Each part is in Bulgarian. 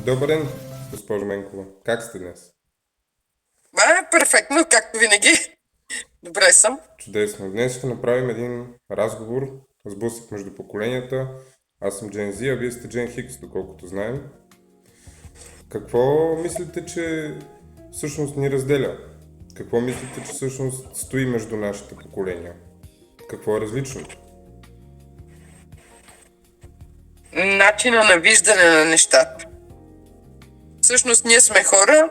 Добър ден, госпожо Менкова. Как сте днес? Перфектно, както винаги. Добре съм. Чудесно. Днес ще направим един разговор, сблъсък между поколенията. Аз съм Gen Z, а вие сте Gen X, доколкото знаем. Какво мислите, че всъщност ни разделя? Какво мислите, че всъщност стои между нашите поколения? Какво е различното? Начина на виждане на нещата. Всъщност ние сме хора.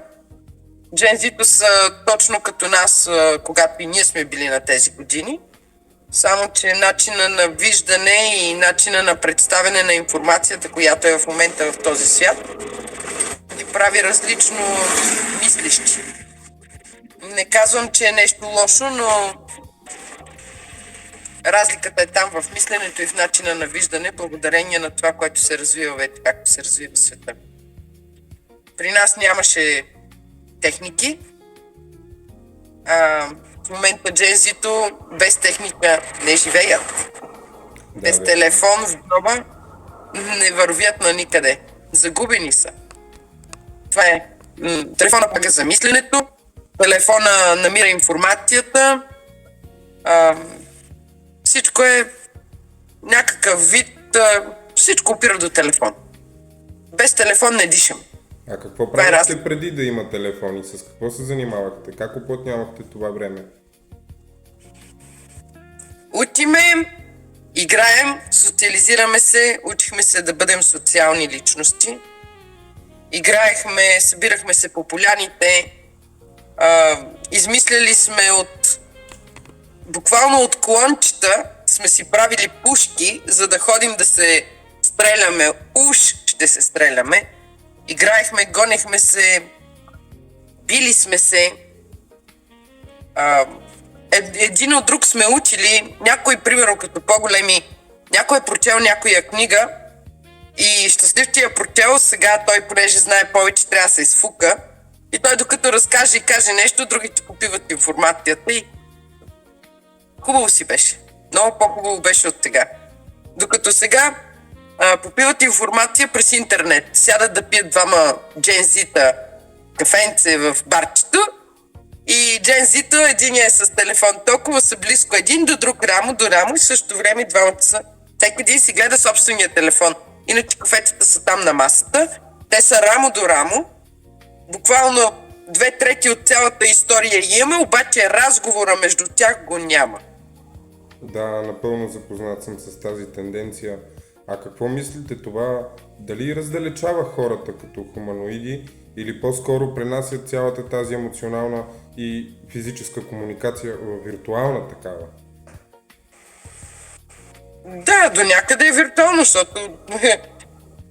Джензито са точно като нас, когато и ние сме били на тези години. Само, че начина на виждане и начина на представяне на информацията, която е в момента в този свят, ги прави различно мислещи. Не казвам, че е нещо лошо, но разликата е там в мисленето и в начина на виждане, благодарение на това, което се развива вече, както се развива света. При нас нямаше техники. В момента джензито без техника не живеят. Без телефон в дома не вървят на никъде. Загубени са. Това е. Телефона пък е за мисленето. Телефона намира информацията. Всичко е някакъв вид. Всичко опира до телефон. Без телефон не дишам. А какво правихте преди да има телефони? С какво се занимавахте? Как уплътнявахте това време? Учиме, играем, социализираме се, учихме се да бъдем социални личности. Играехме, събирахме се по поляните, измисляли сме буквално от клончета сме си правили пушки, за да ходим да се стреляме. Уж ще се стреляме. Играехме, гонехме се, били сме се. Един от друг сме учили, някой, примерно като по-големи, някой е прочел някоя книга и щастливчия прочел, сега той, понеже знае повече, трябва да се изфука. И той докато разкаже и каже нещо, другите попиват информацията и хубаво си беше. Много по-хубаво беше от сега. Докато сега попиват информация през интернет. Сядат да пият двама джензита кафенце в барчето и джензита, един е с телефон, толкова са близко един до друг, рамо до рамо и в същото време двамата са. Всеки един си гледа собствения телефон. Иначе кафетата са там на масата. Те са рамо до рамо. Буквално 2/3 от цялата история имаме, обаче разговора между тях го няма. Да, напълно запознат съм с тази тенденция. А какво мислите това? Дали раздалечава хората като хуманоиди или по-скоро пренасят цялата тази емоционална и физическа комуникация в виртуална такава? Да, до някъде е виртуално, защото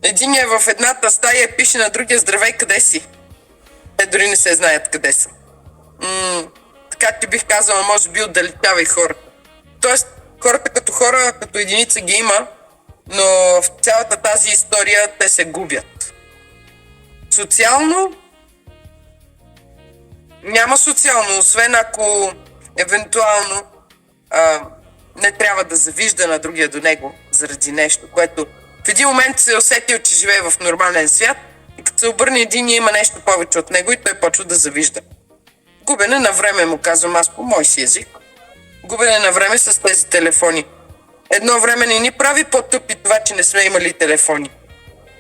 един е в едната стая, пише на другия: здравей, къде си? Те дори не се знаят къде са. Така ти бих казала, може би отдалечава и хората. Тоест, хората като хора, като единица ги има, но в цялата тази история те се губят. Социално няма социално, освен ако евентуално не трябва да завижда на другия до него заради нещо, което в един момент се усетил, че живее в нормален свят и като се обърне един има нещо повече от него и той почва да завижда. Губене на време, му казвам аз по мой си език. Губене на време с тези телефони. Едно време не ни прави по-тъпи това, че не сме имали телефони.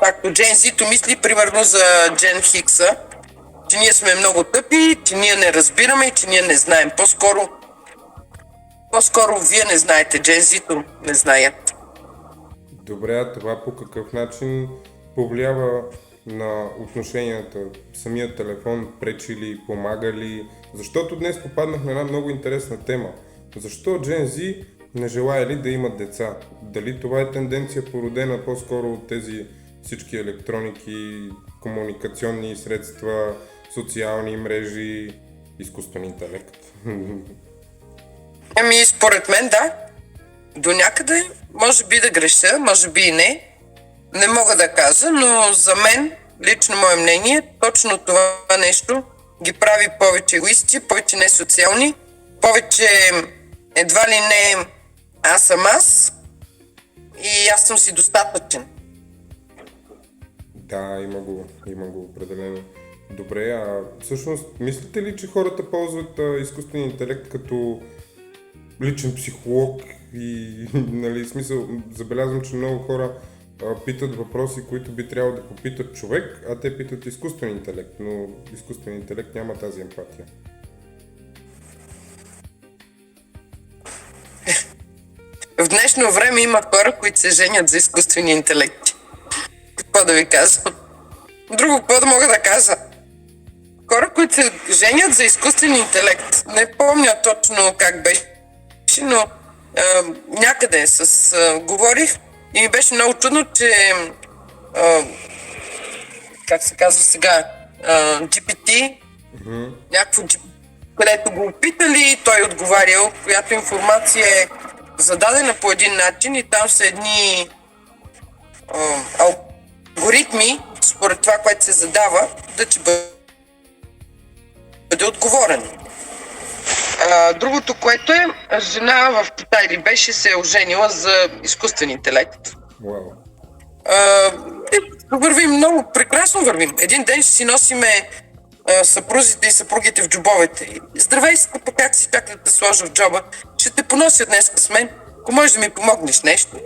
Както Джен Зито мисли, примерно за Джен Хикса, че ние сме много тъпи, че ние не разбираме и че ние не знаем. По-скоро вие не знаете, Джен Зито не знаят. Добре, а това по какъв начин повлиява на отношенията? Самият телефон пречи ли, помага ли? Защото днес попаднах на една много интересна тема. Защо Gen Z не желая ли да имат деца? Дали това е тенденция породена по-скоро от тези всички електроники, комуникационни средства, социални мрежи, изкуствен интелект? Според мен да. До някъде може би да греша, може би и не. Не мога да кажа, но за мен, лично мое мнение, точно това нещо ги прави повече егоисти, повече несоциални, повече едва ли не аз съм аз и аз съм си достатъчен. Да, има го определено. Добре, а всъщност мислите ли, че хората ползват изкуствен интелект като личен психолог и нали, смисъл, забелязвам, че много хора питат въпроси, които би трябвало да попитат човек, а те питат изкуствен интелект, но изкуствен интелект няма тази емпатия. В днешно време има хора, които се женят за изкуствени интелекти. Какво да ви кажа? Друго какво да мога да кажа? Хора, които се женят за изкуствен интелект. Не помня точно как беше, но някъде говорих и ми беше много чудно, че как се казва сега, GPT, някакво GPT, където го опитали, той отговарял, която информация е зададена по един начин и там са едни алгоритми, според това, което се задава, да че бъде отговорено. Другото, което е, жена в Китай ли беше, се е оженила за изкуствен интелект. Wow. Вървим много, прекрасно вървим. Един ден ще си носиме съпрузите и съпругите в джобовете. Здравей, скъпа, как си, как да те сложа в джоба? Ще те понося днес с мен. Ако можеш да ми помогнеш нещо.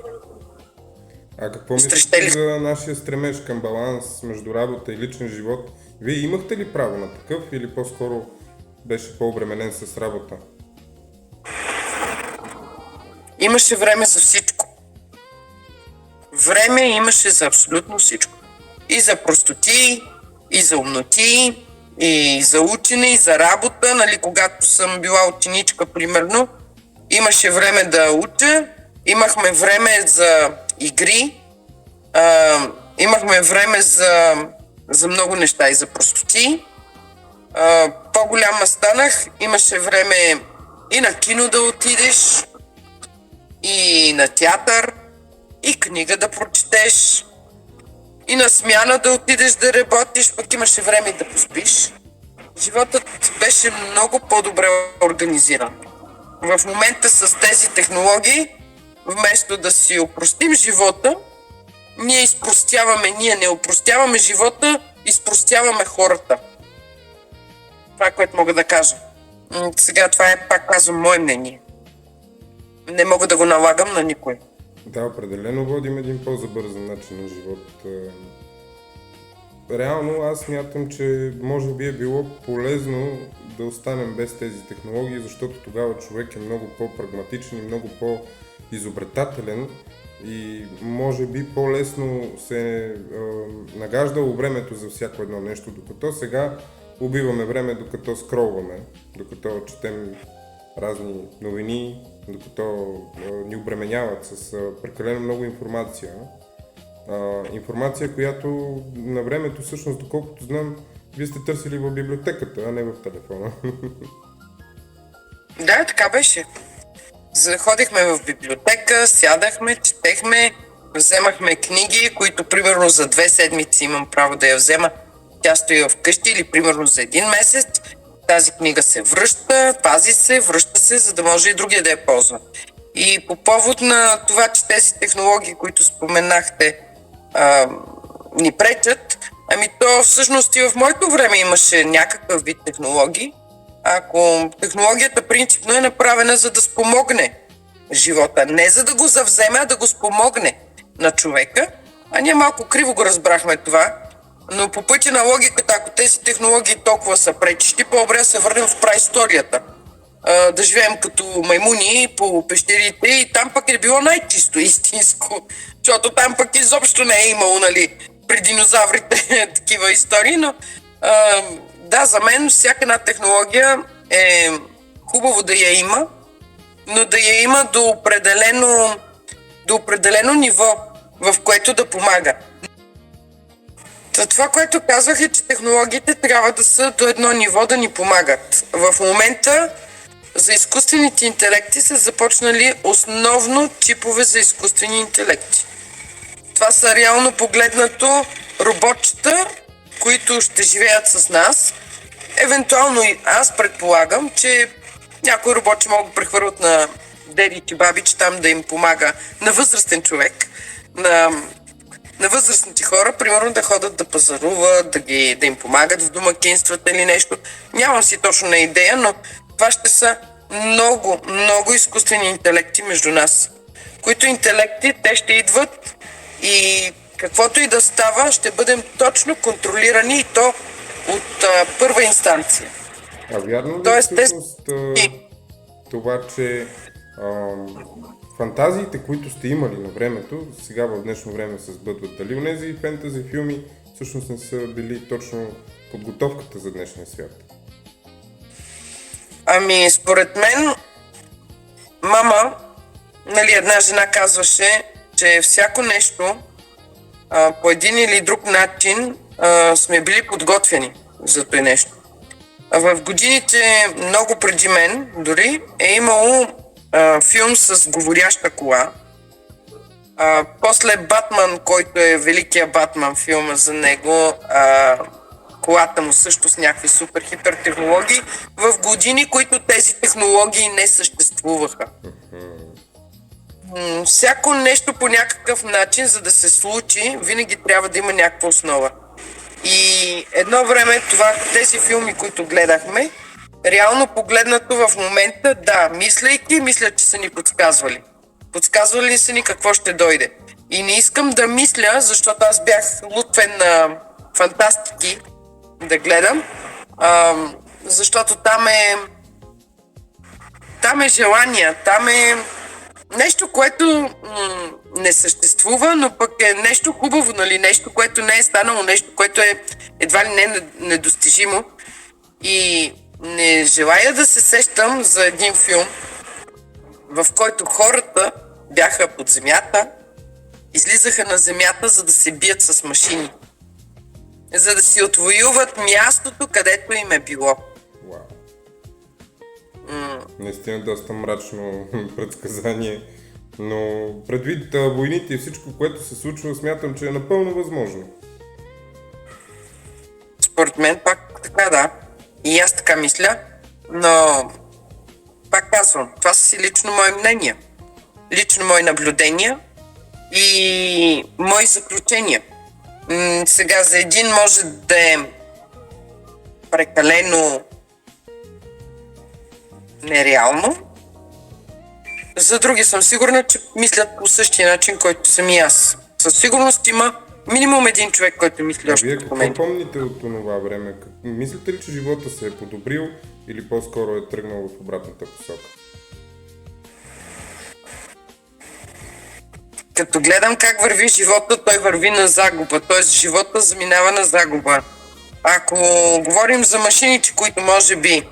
А какво мислите за нашия стремеж към баланс между работа и личен живот? Вие имахте ли право на такъв или по-скоро беше по-обременен с работа? Имаше време за всичко. Време имаше за абсолютно всичко. И за простоти, и за умноти, и за учене, и за работа. Нали, когато съм била ученичка, примерно, имаше време да уча, имахме време за игри, имахме време за много неща и за простоти. По-голяма станах, имаше време и на кино да отидеш, и на театър, и книга да прочетеш, и на смяна да отидеш да работиш, пък имаше време и да поспиш. Животът беше много по-добре организиран. В момента с тези технологии, вместо да си опростим живота, ние не опростяваме живота, изпростяваме хората. Това е, което мога да кажа. Сега това е, пак казвам, мое мнение. Не мога да го налагам на никой. Да, определено водим един по-забързан начин на живот. Реално аз смятам, че може би е било полезно да останем без тези технологии, защото тогава човек е много по-прагматичен и много по-изобретателен и може би по-лесно се нагаждало времето за всяко едно нещо, докато сега убиваме време, докато скролваме, докато четем разни новини, докато ни обременяват с прекалено много информация. Информация, която на времето, всъщност, доколкото знам, вие сте търсили в библиотеката, а не в телефона. Да, така беше. Заходихме в библиотека, сядахме, четехме, вземахме книги, които примерно за 2 седмици имам право да я взема. Тя стои вкъщи или примерно за 1 месец. Тази книга се връща, пази се, връща се, за да може и другия да я ползва. И по повод на това, че тези технологии, които споменахте, ни пречат, то всъщност и в моето време имаше някакъв вид технологии. Ако технологията принципно е направена за да спомогне живота, не за да го завземе, а да го спомогне на човека, ние малко криво го разбрахме това, но по пътя на логиката, ако тези технологии толкова са пречещи, по-добре да се върнем в праисторията. Да живеем като маймуни по пещерите и там пък е било най-чисто истинско, защото там пък изобщо не е имало, нали, при динозаврите такива истории, но да, за мен всяка една технология е хубаво да я има, но да я има до определено ниво, в което да помага. Това, което казвах е, че технологиите трябва да са до едно ниво да ни помагат. В момента за изкуствените интелекти са започнали основно чипове за изкуствени интелекти. Това са реално погледнато роботчета, които ще живеят с нас. Евентуално и аз предполагам, че някои роботче могат да прехвърлят на дедите, бабиче там да им помага, на възрастен човек, на на възрастните хора, примерно да ходят да пазаруват, да им помагат в домакинствата или нещо. Нямам си точно на идея, но това ще са много, много изкуствени интелекти между нас. Които интелекти, те ще идват и каквото и да става, ще бъдем точно контролирани и то от първа инстанция. А вярно ли Тоест, всъщност това, че фантазиите, които сте имали на времето, сега в днешно време се сбъдват? Дали онези фентази филми всъщност не са били точно подготовката за днешния свят? Ами, според мен, мама, нали, една жена казваше, че всяко нещо по един или друг начин сме били подготвени за това нещо. В годините, много преди мен, дори, е имало филм с говоряща кола. После Батман, който е великия Батман филма за него, колата му също с някакви супер хипер технологии, в години, които тези технологии не съществуваха. Всяко нещо по някакъв начин, за да се случи, винаги трябва да има някаква основа. И едно време тези филми, които гледахме, реално погледнато в момента, да, мисля, че са ни подсказвали. Подсказвали са ни какво ще дойде. И не искам да мисля, защото аз бях лутвен на фантастики да гледам, защото там е желание, там е нещо, което не съществува, но пък е нещо хубаво, нали? Нещо, което не е станало, нещо, което е едва ли не недостижимо. И не желая да се сещам за един филм, в който хората бяха под земята, излизаха на земята, за да се бият с машини. За да си отвоюват мястото, където им е било. Вау. Наистина доста мрачно предсказание, но предвид войните и всичко, което се случва, смятам, че е напълно възможно. Според мен пак така, да. И аз така мисля, но пак казвам, това са си лично мои мнения, лично мои наблюдения и мои заключения. Сега за един може да е прекалено нереално, за други съм сигурна, че мислят по същия начин, който съм и аз. Със сигурност има минимум един човек, който мисли още вие като мен. какво помните от това време? Мислите ли, че живота се е подобрил или по-скоро е тръгнал в обратната посока? Като гледам как върви живота, той върви на загуба, т.е. живота заминава на загуба. Ако говорим за машините, които може би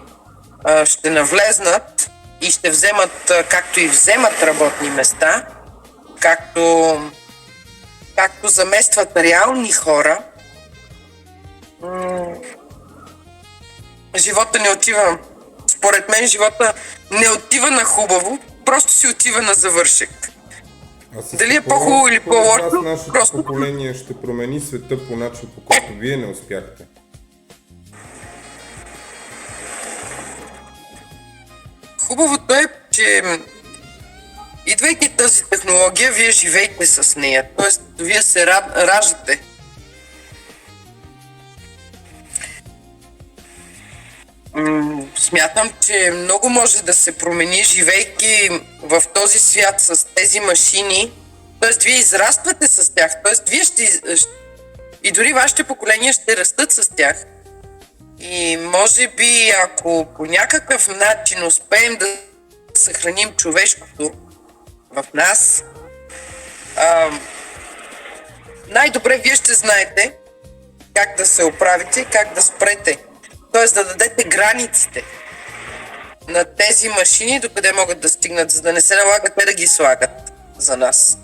ще навлезнат и ще вземат, както и вземат работни места, както заместват реални хора, живота не отива. Според мен живота не отива на хубаво, просто си отива на завършек. Дали е по-хубаво или по-лошо? Нашето поколение ще промени света по начин, по който вие не успяхте. Хубавото е, че идвайки тази технология, вие живеете с нея. Тоест, вие се раждате. Смятам, че много може да се промени, живейки в този свят с тези машини. Тоест, вие израствате с тях. Тоест, вие и дори вашите поколения ще растат с тях. И може би, ако по някакъв начин успеем да съхраним човешкото в нас, най-добре вие ще знаете как да се оправите, как да спрете. Т.е. да дадете границите на тези машини, докъде могат да стигнат, за да не се налагат те да ги слагат за нас.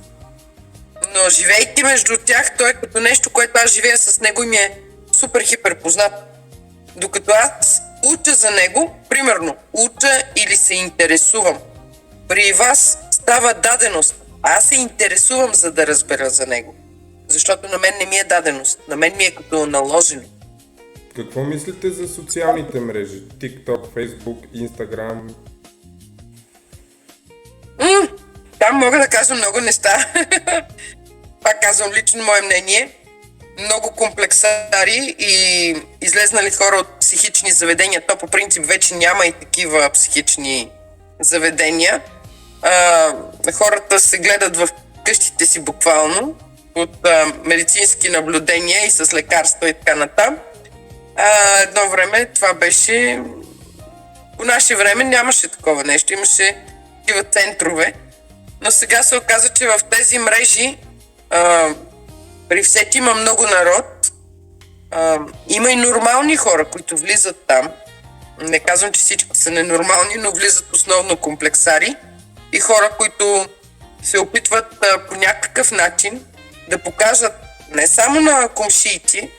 Но живейки между тях, той е като нещо, което аз живея с него и ми е супер хипер познат. Докато аз уча за него, примерно, уча или се интересувам. При вас става даденост. Аз се интересувам, за да разбера за него. Защото на мен не ми е даденост. На мен ми е като наложено. Какво мислите за социалните мрежи? TikTok, Facebook, Instagram? Там мога да кажа много неща. пак казвам лично мое мнение, много комплексари и излезнали хора от психични заведения. То по принцип вече няма и такива психични заведения. Хората се гледат в къщите си буквално от медицински наблюдения и с лекарства и така натам. Едно време това беше... По наше време нямаше такова нещо, имаше такива центрове, но сега се оказа, че в тези мрежи при всеки има много народ. Има и нормални хора, които влизат там. Не казвам, че всички са ненормални, но влизат основно комплексари и хора, които се опитват по някакъв начин да покажат не само на комшиите,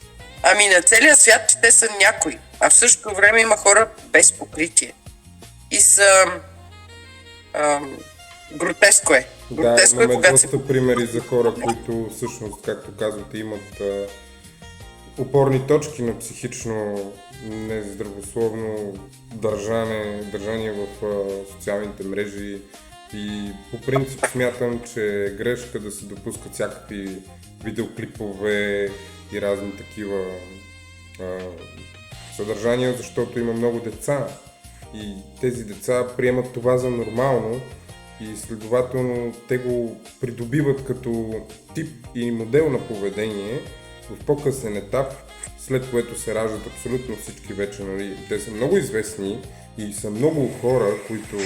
ами на целия свят, че те са някои. А в същото време има хора без покритие. И са... гротеско е. Гротеско имаме когато доста примери за хора, които всъщност, както казвате, имат опорни точки на психично нездравословно държание в социалните мрежи и по принцип смятам, че е грешка да се допускат всякакви видеоклипове и разни такива съдържания, защото има много деца и тези деца приемат това за нормално и следователно те го придобиват като тип и модел на поведение в по-късен етап, след което се раждат абсолютно всички вече, нали. Те са много известни и са много хора, които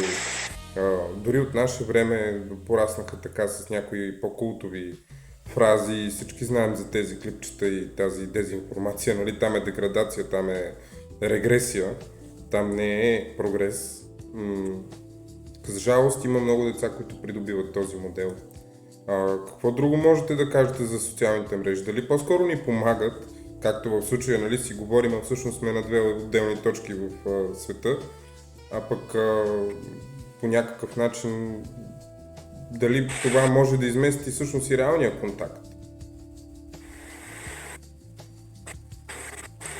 дори от наше време пораснаха така с някои по-култови фрази. Всички знаем за тези клипчета и тази дезинформация, нали. Там е деградация, там е регресия, там не е прогрес. За жалост има много деца, които придобиват този модел. Какво друго можете да кажете за социалните мрежи? Дали по-скоро ни помагат, както в случая, нали, си говорим, а всъщност сме на две отделни точки в света, а пък по някакъв начин дали това може да измести всъщност и реалния контакт?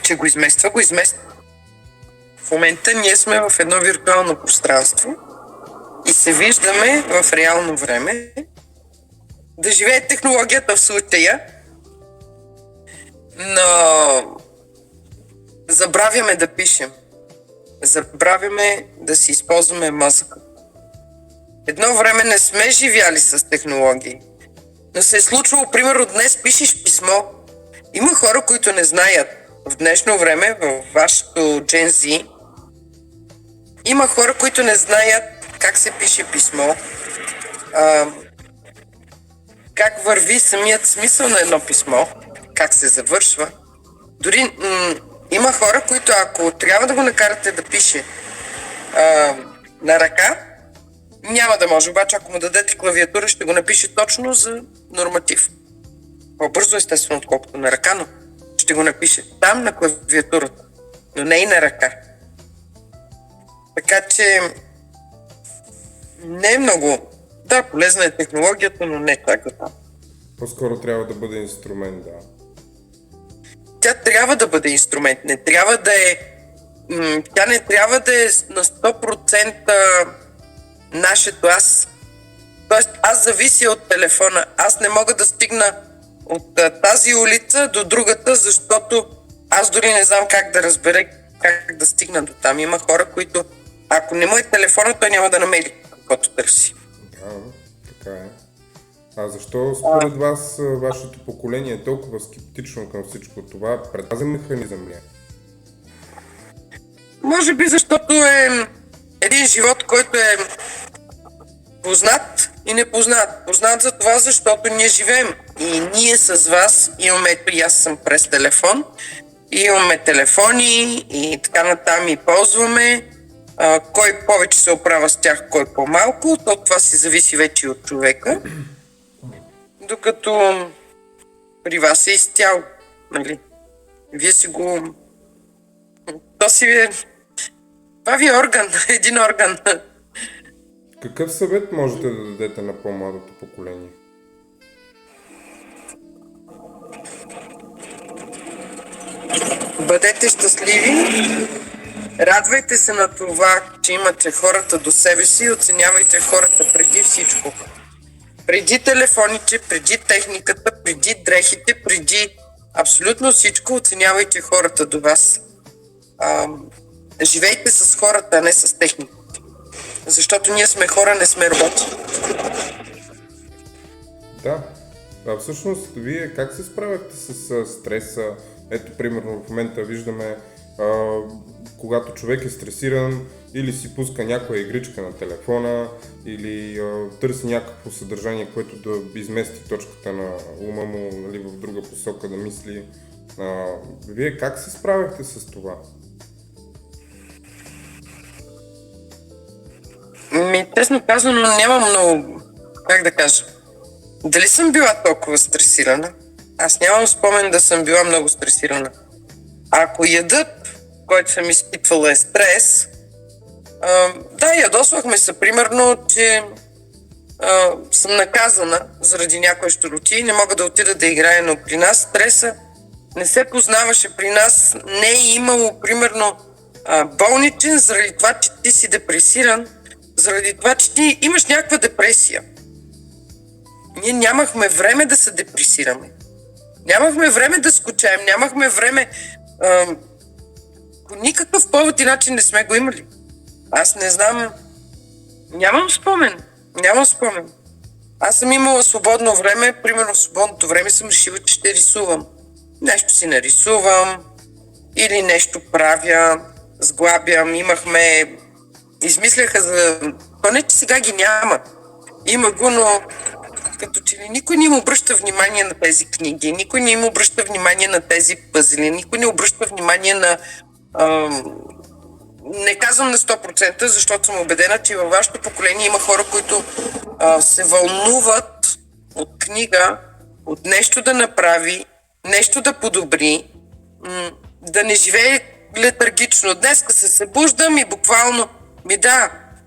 че го измества, го измества. В момента ние сме в едно виртуално пространство и се виждаме в реално време. Да живее технологията в случая, но забравяме да пишем. Забравяме да си използваме мозъка. Едно време не сме живяли с технологии, но се е случвало, примерно днес пишеш писмо. Има хора, които не знаят. В днешно време, в вашето Gen Z, има хора, които не знаят как се пише писмо, как върви самият смисъл на едно писмо, как се завършва. Дори има хора, които ако трябва да го накарате да пише на ръка, няма да може. Обаче ако му дадете клавиатура, ще го напише точно за норматив. По-бързо естествено, отколкото на ръка, но ще го напише там на клавиатурата, но не и на ръка. Така че не е много. Да, полезна е технологията, но не чак до там. По-скоро трябва да бъде инструмент, да. Тя трябва да бъде инструмент. Не трябва да е... Тя не трябва да е на 100% нашето аз. Тоест аз завися от телефона. Аз не мога да стигна от тази улица до другата, защото аз дори не знам как да разбера как да стигна до там. Има хора, които ако не му е телефона, той няма да намери каквото търси. Да, така е. А защо според вас, вашето поколение е толкова скептично към всичко това? Предпазен механизъм ли е? Може би защото е един живот, който е познат и непознат. Познат за това, защото ние живеем. И ние с вас имаме, ето и аз съм през телефон, и имаме телефони и така натам и ползваме. Кой повече се оправя с тях, кой по-малко, то това си зависи вече от човека. Докато при вас е изцяло, нали? Вие си го... То си е... Това ви е орган, един орган. Какъв съвет можете да дадете на по-младото поколение? Бъдете щастливи, радвайте се на това, че имате хората до себе си и оценявайте хората преди всичко. Преди телефоните, преди техниката, преди дрехите, преди абсолютно всичко, оценявайте хората до вас. Живейте с хората, а не с техниката. Защото ние сме хора, не сме роботи. Да. Всъщност, вие как се справяте с стреса? Ето, примерно, в момента виждаме, когато човек е стресиран, или си пуска някоя игричка на телефона, или търси някакво съдържание, което да измести точката на ума му, нали, в друга посока да мисли. Вие как се справяхте с това? Честно казано, нямам много, как да кажа, дали съм била толкова стресирана? Аз нямам спомен да съм била много стресирана. Ако ядът, който съм изпитвала, е стрес, да, ядосвахме се, примерно, че съм наказана заради някои щуроти и не мога да отида да играя, но при нас стреса не се познаваше. При нас не е имало, примерно, болничен заради това, че ти си депресиран, заради това, че ти имаш някаква депресия. Ние нямахме време да се депресираме. Нямахме време да скучаем, нямахме време. По никакъв повод и начин не сме го имали. Аз не знам. Нямам спомен. Аз съм имала свободно време. Примерно в свободното време съм решила, че ще рисувам. Нещо си нарисувам или нещо правя, сглабям. Измисляха за... То не, че сега ги няма. Има го, но като че ли никой не им обръща внимание на тези книги, никой не им обръща внимание на тези пъзели, никой не обръща внимание на... Не казвам на 100%, защото съм убедена, че във вашето поколение има хора, които се вълнуват от книга, от нещо да направи, нещо да подобри, да не живее летаргично. Днеска се събуждам и буквално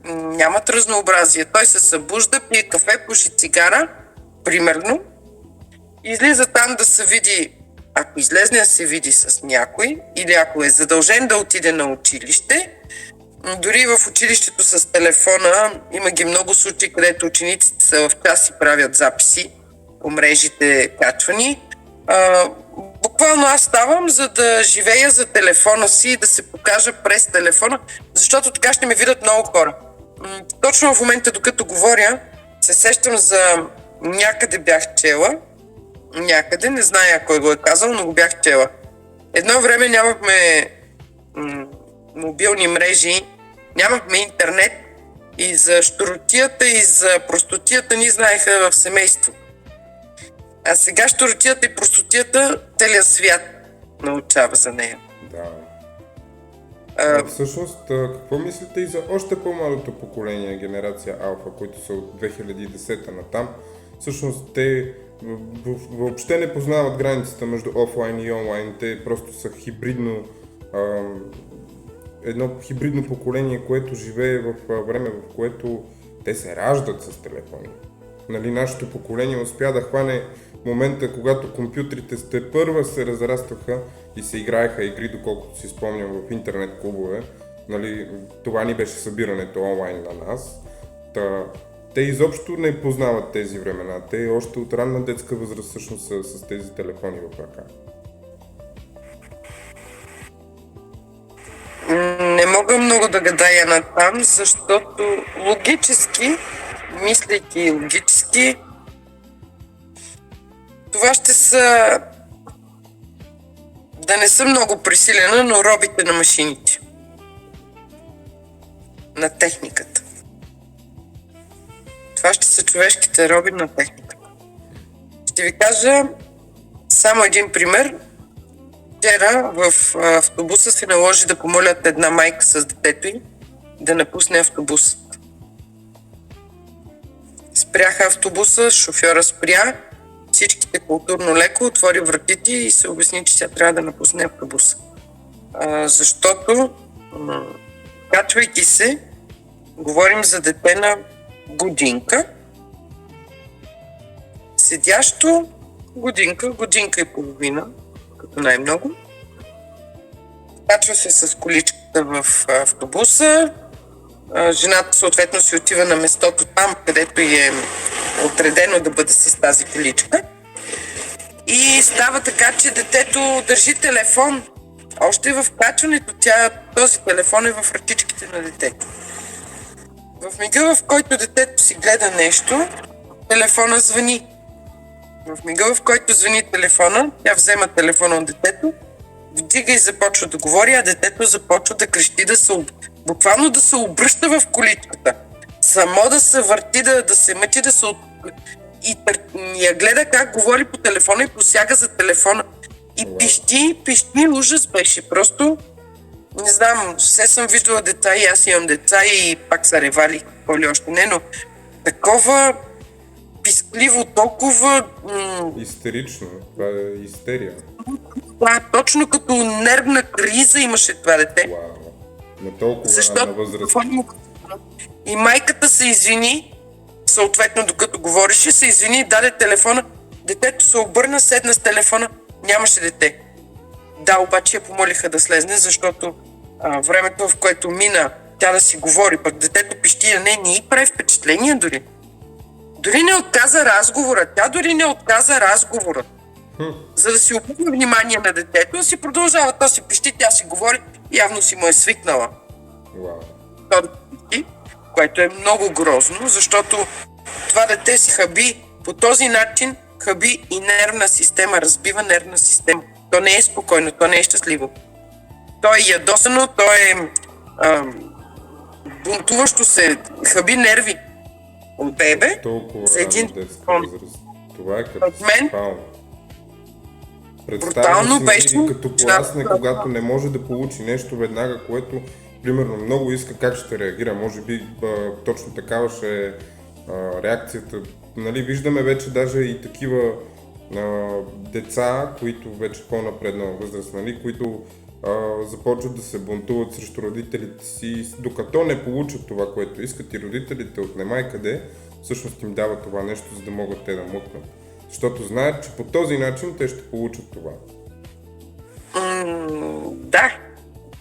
нямат разнообразие. Той се събужда, пие кафе, пуши цигара, примерно, излиза там да се види, ако излезне да се види с някой, или ако е задължен да отиде на училище. Дори в училището с телефона има ги много случаи, където учениците са в час и правят записи по мрежите качвани. Буквално аз ставам, за да живея за телефона си и да се покажа през телефона, защото така ще ме видят много хора. Точно в момента, докато говоря, се сещам за някъде бях чела, не зная кой го е казал, но го бях чела. Едно време нямахме мобилни мрежи, нямахме интернет и за щуротията и за простотията ни знаеха в семейство. А сега щуротията и простотията целият свят научава за нея. Да. Всъщност, какво мислите и за още по-малото поколение, генерация Алфа, които са от 2010-та натам? Всъщност, те въобще не познават границата между офлайн и онлайн. Те просто са едно хибридно поколение, което живее в време, в което те се раждат с телефони. Нали, нашето поколение успя да хване момента, когато компютрите тепърва се разрастваха и се играеха игри, доколкото си спомням, в интернет клубове. Нали, това ни беше събирането онлайн на нас. Те изобщо не познават тези времена. Те още от ранна детска възраст всъщност са с тези телефони в ръка. Не мога много да гадая натам, защото мислейки логически, това ще са, да не съм много пресилена, но робите на машините, на техниката. Това ще са човешките роби на техниката. Ще ви кажа само един пример. Вчера в автобуса се наложи да помолят една майка с детето й да напусне автобуса. Спряха автобуса, шофьора спря, всичките културно леко отвори вратите и се обясни, че тя трябва да напусне автобуса. Защото, качвайки се, говорим за дете на годинка, седящо годинка и половина, като най-много. Качва се с количката в автобуса. Жената съответно си отива на местото там, където е отредено да бъде с тази количка. И става така, че детето държи телефон. Още в качването този телефон е в ръчичките на детето. В мига, в който детето си гледа нещо, телефона звъни. В мига, в който звъни телефона, тя взема телефона от детето, вдига и започва да говори, а детето започва да крещи, буквално да се обръща в количката. Само да се върти, да се мъчи, и я гледа как говори по телефона и посяга за телефона. И пищи, ужас беше. Просто, не знам, все съм виждала деца и аз имам деца и пак са ревали, какво ли още не, но такова пискливо, толкова... Истерично, това е истерия. Да, точно като нервна криза имаше това дете. Вау, на толкова ранна възраст. И майката се извини, съответно докато говореше, се извини и даде телефона. Детето се обърна, седна с телефона, нямаше дете. Да, обаче я помолиха да слезне, защото времето, в което мина тя да си говори, пък детето пищи, не й прави впечатление дори. Дори не отказа разговора. Тя дори не отказа разговора. За да си обърне внимание на детето, си продължава, то си пищи, тя си говори, явно си му е свикнала. То да пищи, което е много грозно, защото това дете си хаби по този начин, хаби и нервна система, разбива нервна система. То не е спокойно, то не е щастливо. То е ядосано, то е бунтуващо се, хаби нерви от бебе за един възраст. Това е катастрофално. Представям си като порасне, когато не може да получи нещо веднага, което примерно много иска, как ще реагира. Може би точно такава ще е реакцията. Нали, виждаме вече даже и такива деца, които вече по-напреднала възраст, нали, които започват да се бунтуват срещу родителите си, докато не получат това, което искат, и родителите от немай къде всъщност им дават това нещо, за да могат те да мъкнат. Защото знаят, че по този начин те ще получат това. Да,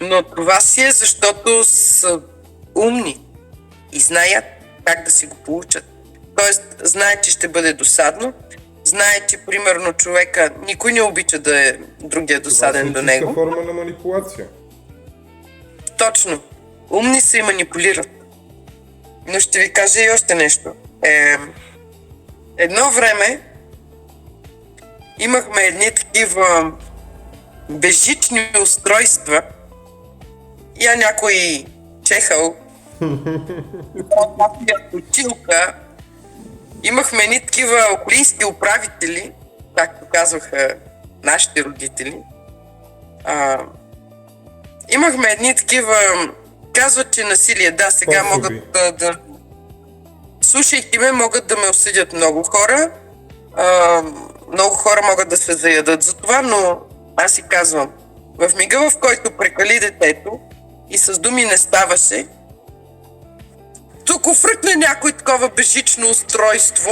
но това си е защото са умни и знаят как да си го получат. Тоест, знаят, че ще бъде досадно, знаят, че примерно човека, никой не обича да е другия досаден до него. Това е форма на манипулация. Точно. Умни се и манипулират. Но ще ви кажа и още нещо. Едно време имахме едни такива безжични устройства. Я някой чехал училка. Имахме едни такива околински управители, както казваха нашите родители. Имахме едни такива, казват, че насилие. Да, сега могат да... Слушайки ме, могат да ме осъдят много хора. Много хора могат да се заядат за това, но аз си казвам, в мига, в който прекали детето и с думи не ставаше, тук фръкне някой такова безжично устройство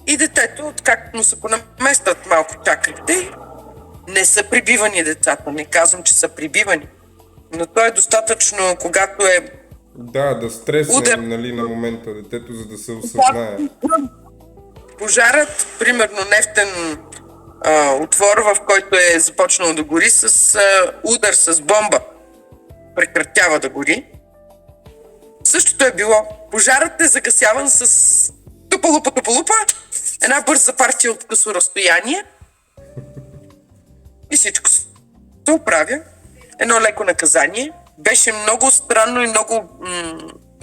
и детето, откакто му се понаместват малко чакрите, не са прибивани децата. Не казвам, че са прибивани, но то е достатъчно, когато е да стресне, нали, на момента детето, за да се осъзнае. Пожарът, примерно нефтен отвор, в който е започнал да гори с удар с бомба, прекратява да гори. Същото е било. Пожарът е загасяван с тупа-лупа, една бърза партия от късо разстояние и всичко се оправя. Едно леко наказание. Беше много странно и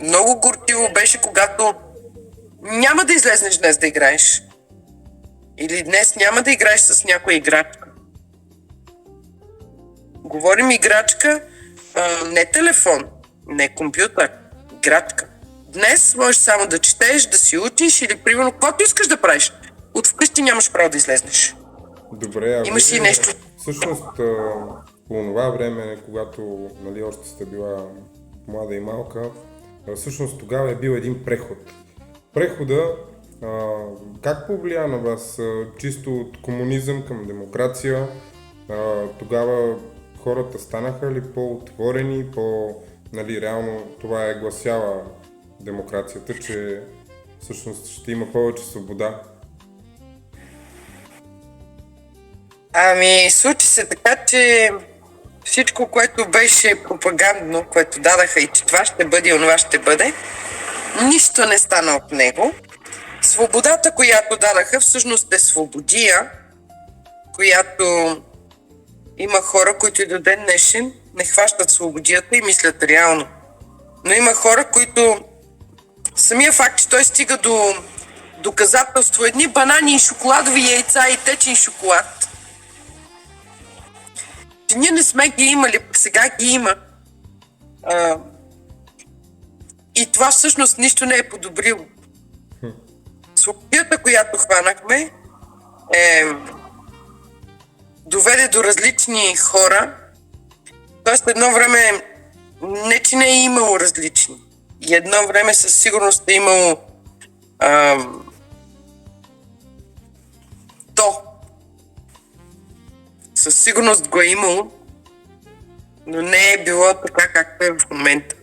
много горчиво беше, когато няма да излезнеш днес да играеш. Или днес няма да играеш с някоя играчка. Говорим играчка, не телефон, не компютър, играчка. Днес можеш само да четеш, да си учиш или примерно каквото искаш да правиш. От вкъщи нямаш право да излезнеш. Добре, имаш и нещо. Всъщност, по това време, когато, нали, още сте била млада и малка, всъщност тогава е бил един преход. Прехода как повлия на вас? Чисто от комунизъм към демокрация? Тогава хората станаха ли по-отворени, нали, реално това е гласяла демокрацията, че всъщност ще има повече свобода. Ами, случи се така, че всичко, което беше пропагандно, което дадаха и че това ще бъде и онова ще бъде, нищо не стана от него. Свободата, която дадаха, всъщност е свободия, която има хора, които и до ден днешен не хващат свободията и мислят реално. Но има хора, които самия факт, че той стига до доказателство, едни банани и шоколадови яйца и течен шоколад, че ние не сме ги имали, сега ги има. И това всъщност нищо не е подобрило. Свободията, която хванахме, доведе до различни хора. Тоест едно време не, че не е имало различни. И едно време със сигурност е имало то. Със сигурност го е имало, но не е било така, както е в момента.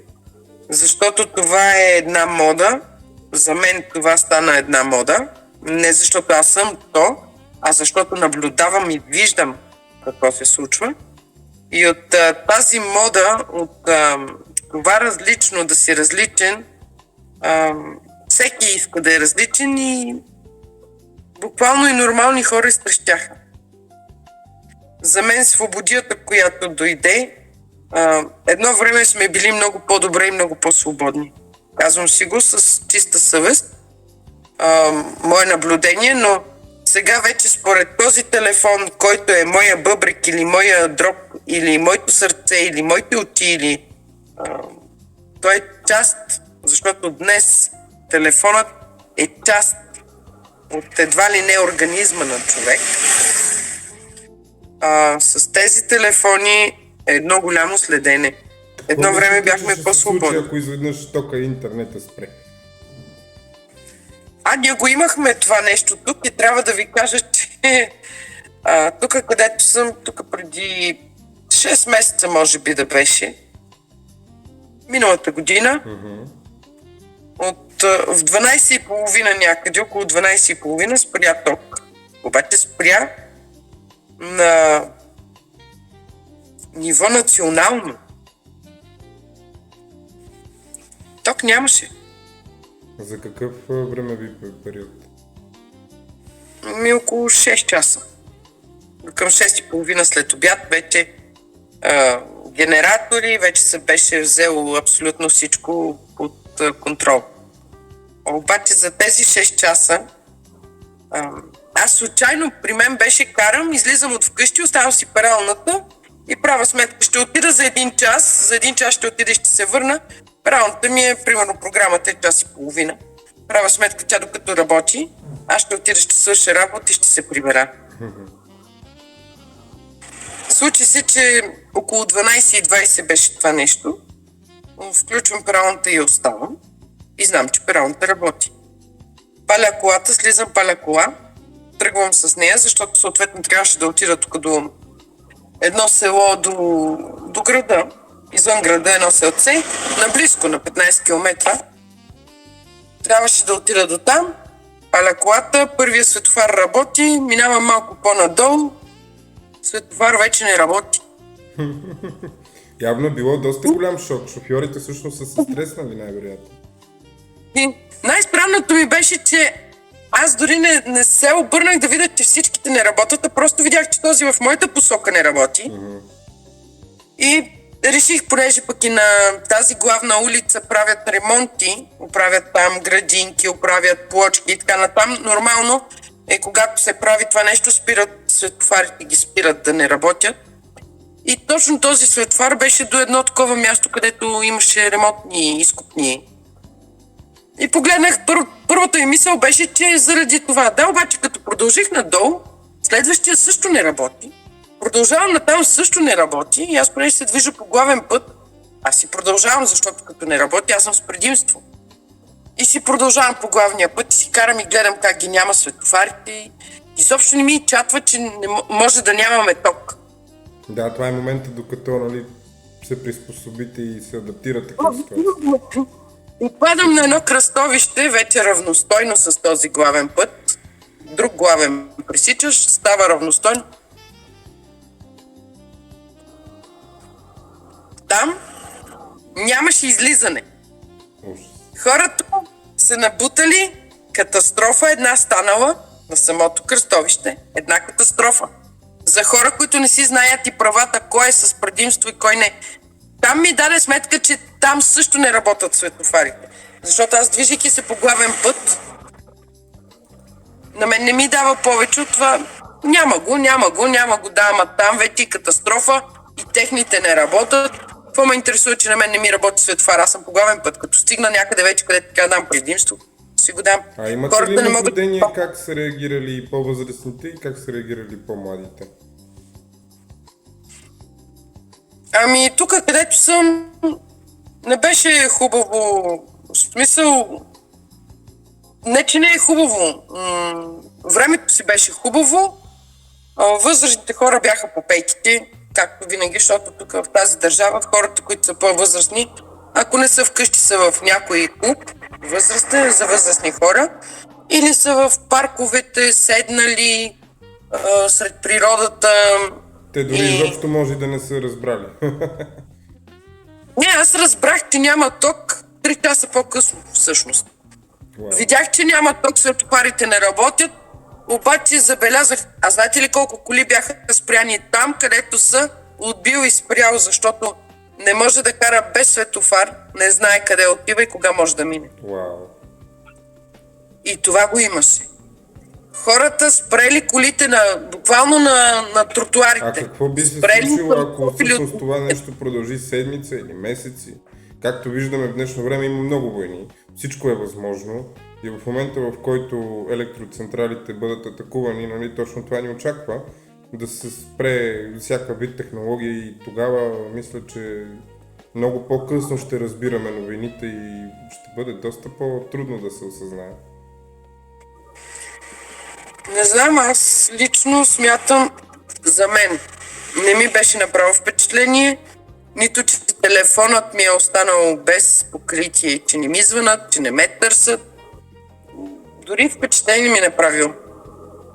Защото това е една мода. За мен това стана една мода. Не защото аз съм то, а защото наблюдавам и виждам какво се случва. И от тази мода, от това различно, да си различен, всеки иска да е различен и буквално и нормални хора изтрещяха. За мен свободията, която дойде, едно време сме били много по-добре и много по-свободни. Казвам си го с чиста съвест, мое наблюдение, но сега вече според този телефон, който е моя бъбрек или моя дроб, или моето сърце, или моите очи, или той е част, защото днес телефонът е част от едва ли не организма на човек. С тези телефони е едно голямо следене. Едно време бяхме по-свободни. Ако изведнъж тока интернета спре. Ние го имахме това нещо тук и трябва да ви кажа, че тук където съм, тук преди 6 месеца може би да беше, миналата година, в 12:30 някъде, около 12:30 спря ток. Обаче спря на ниво национално. Ток нямаше. За какъв времеви период? Около 6 часа. Към 6:30 след обяд вече генератори, вече се беше взело абсолютно всичко под контрол. Обаче за тези 6 часа аз случайно при мен беше карам, излизам от вкъщи, оставам си пералната и правя сметка, ще отида за 1 час, за 1 час ще отида и ще се върна. Пералната ми е, примерно, програмата е 1:30 часа. Правя сметка, тя докато работи, аз ще отида, ще свърша работа и ще се прибера. Случи се, че около 12:20 беше това нещо. Включвам пералната и оставам. И знам, че пералната работи. Паля колата, слизам, паля кола. Тръгвам с нея, защото съответно трябваше да отида тук до едно село до града. Извън града едно селце, наблизко на 15 км. Трябваше да отида до там. Паля колата, първия светофар работи, минавам малко по-надолу. Светофар вече не работи. Явно е било доста голям шок. Шофьорите всъщност са се стреснали най-вероятно. И най-странното ми беше, че аз дори не се обърнах да видя, че всичките не работят, а просто видях, че този в моята посока не работи. И реших, понеже пък и на тази главна улица правят ремонти, оправят там градинки, оправят плочки и така натам. Нормално е, когато се прави това нещо, спират светофарите, ги спират да не работят. И точно този светофар беше до едно такова място, където имаше ремонтни изкопни. И погледнах, първата ми мисъл беше, че е заради това. Да, обаче като продължих надолу, следващия също не работи. Продължавам натам, също не работи. И аз понеже се движа по главен път, аз си продължавам, защото като не работи, аз съм с предимство. И си продължавам по главния път и си карам и гледам как ги няма светофарите. И изобщо не ми чатва, че не може да нямаме ток. Да, това е момента, докато се приспособите и се адаптирате към ситуацията. Попадам на едно кръстовище, вече равностойно с този главен път. Друг главен пресичаш, става равностойно. Там нямаше излизане. Ужас. Хората се набутали, катастрофа една станала на самото кръстовище. Една катастрофа. За хора, които не си знаят и правата, кой е с предимство и кой не. Там ми даде сметка, че там също не работят светофарите. Защото аз, движейки се по главен път, на мен не ми дава повече от това. Няма го, да, ама там вече катастрофа и техните не работят. Какво ме интересува, че на мен не ми работи светофар? Аз съм по главен път. Като стигна някъде вече, където така дам предимство, си го дам. А имате ли наблюдение как са реагирали по-възрастните и как са реагирали по-младите? Ами тук, където съм, не беше хубаво. В смисъл, не че не е хубаво. Времето си беше хубаво. Възрастните хора бяха по пейките, както винаги, защото тук в тази държава хората, които са по-възрастни, ако не са вкъщи, са в някой клуб, възрастен за възрастни хора, или са в парковете, седнали сред природата. Те дори изобщо може да не са разбрали. Не, аз разбрах, че няма ток 3 часа по-късно, всъщност. Wow. Видях, че няма ток, светофарите не работят, обаче забелязах, а знаете ли колко коли бяха спряни там, където са отбил и спрял, защото не може да кара без светофар, не знае къде отива и кога може да мине. Wow. И това го имаше. Хората спрели колите буквално на тротуарите. А какво би се случило, ако всъщност това нещо продължи седмица или месеци? Както виждаме в днешно време има много войни, всичко е възможно и в момента, в който електроцентралите бъдат атакувани, нали, точно това ни очаква, да се спре всяка вид технология и тогава мисля, че много по-късно ще разбираме новините и ще бъде доста по-трудно да се осъзнае. Не знам, аз лично смятам, за мен не ми беше направо впечатление, нито че телефонът ми е останал без покритие, че не ми звънат, че не ме търсят. Дори впечатление ми е направил.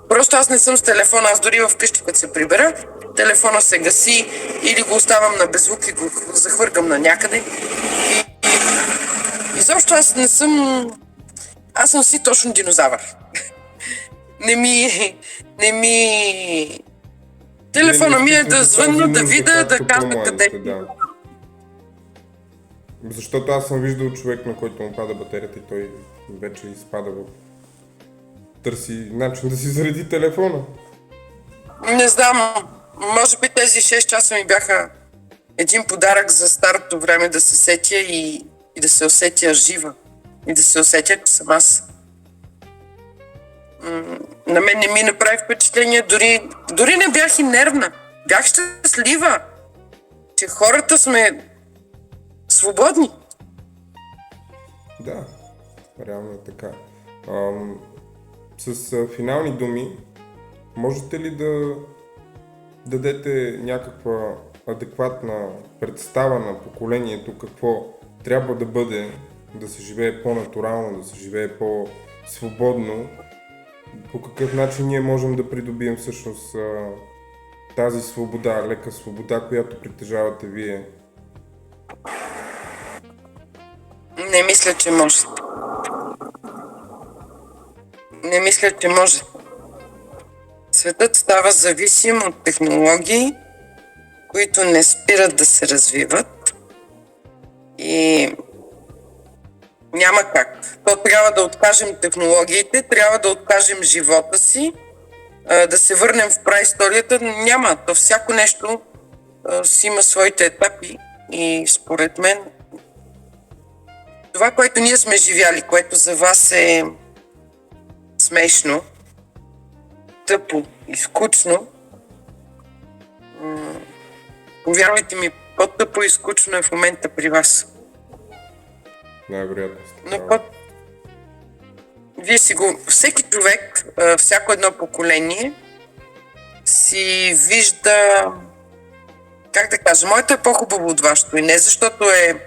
Просто аз не съм с телефона, аз дори вкъщи, като се прибера, телефона се гаси или го оставам на беззвук и го захвъркам на някъде. Изобщо аз не съм... Аз съм си точно динозавър. Не ми... Телефона ми е да звънна, да видя, да казва къде. Да. Защото аз съм виждал човек, на който му пада батерията и той вече изпада в... Търси начин да си зареди телефона. Не знам, може би тези 6 часа ми бяха един подарък за старото време да се сетя и да се усетя жива. И да се усетя, че съм аз. На мен не ми направи впечатление, дори не бях и нервна. Бях щастлива, че хората сме свободни. Да, реално е така. С финални думи, можете ли да дадете някаква адекватна представа на поколението, какво трябва да бъде, да се живее по-натурално, да се живее по-свободно, по какъв начин ние можем да придобием всъщност тази свобода, лека свобода, която притежавате вие? Не мисля, че може. Не мисля, че може. Светът става зависим от технологии, които не спират да се развиват и няма как. То трябва да откажем технологиите, трябва да откажем живота си, да се върнем в праисторията. Няма. То всяко нещо си има своите етапи и според мен това, което ние сме живяли, което за вас е смешно, тъпо и скучно, повярвайте ми, по-тъпо и скучно е в момента при вас. Най-вероятно. Но вие си го... Всеки човек, всяко едно поколение си вижда... Как да кажа, моето е по-хубаво от вашето и не защото е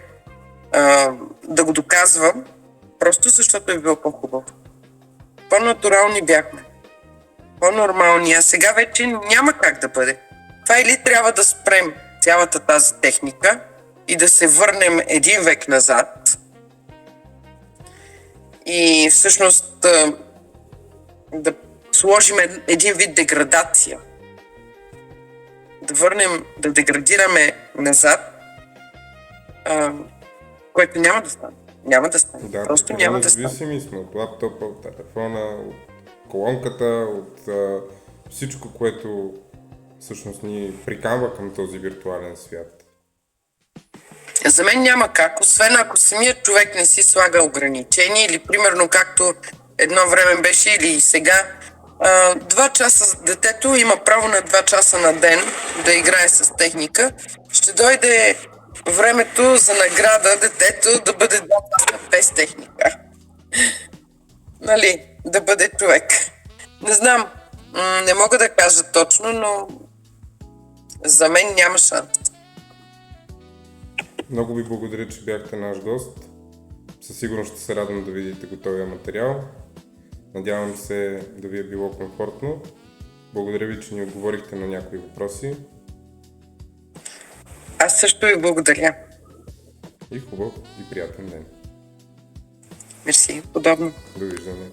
да го доказвам, просто защото е било по-хубаво. По-натурални бяхме. По-нормални, а сега вече няма как да бъде. Това или трябва да спрем цялата тази техника и да се върнем един век назад и всъщност да сложим един вид деградация. Да върнем, да деградираме назад, което няма да стане. Няма да стане. Да, просто няма да стане. зависими сме от лаптопа, от телефона, от колонката, от всичко, което всъщност ни приканва към този виртуален свят. За мен няма как, освен ако самият човек не си слага ограничения или примерно както едно време беше или и сега, 2 часа детето има право на 2 часа на ден да играе с техника. Ще дойде времето за награда детето да бъде 2 часа без техника. Нали, да бъде човек. Не знам, не мога да кажа точно, но за мен няма шанс. Много ви благодаря, че бяхте наш гост. Със сигурност ще се радвам да видите готовия материал. Надявам се да ви е било комфортно. Благодаря ви, че ни отговорихте на някои въпроси. Аз също ви благодаря. И хубав и приятен ден. Мерси, подобно. Довиждане.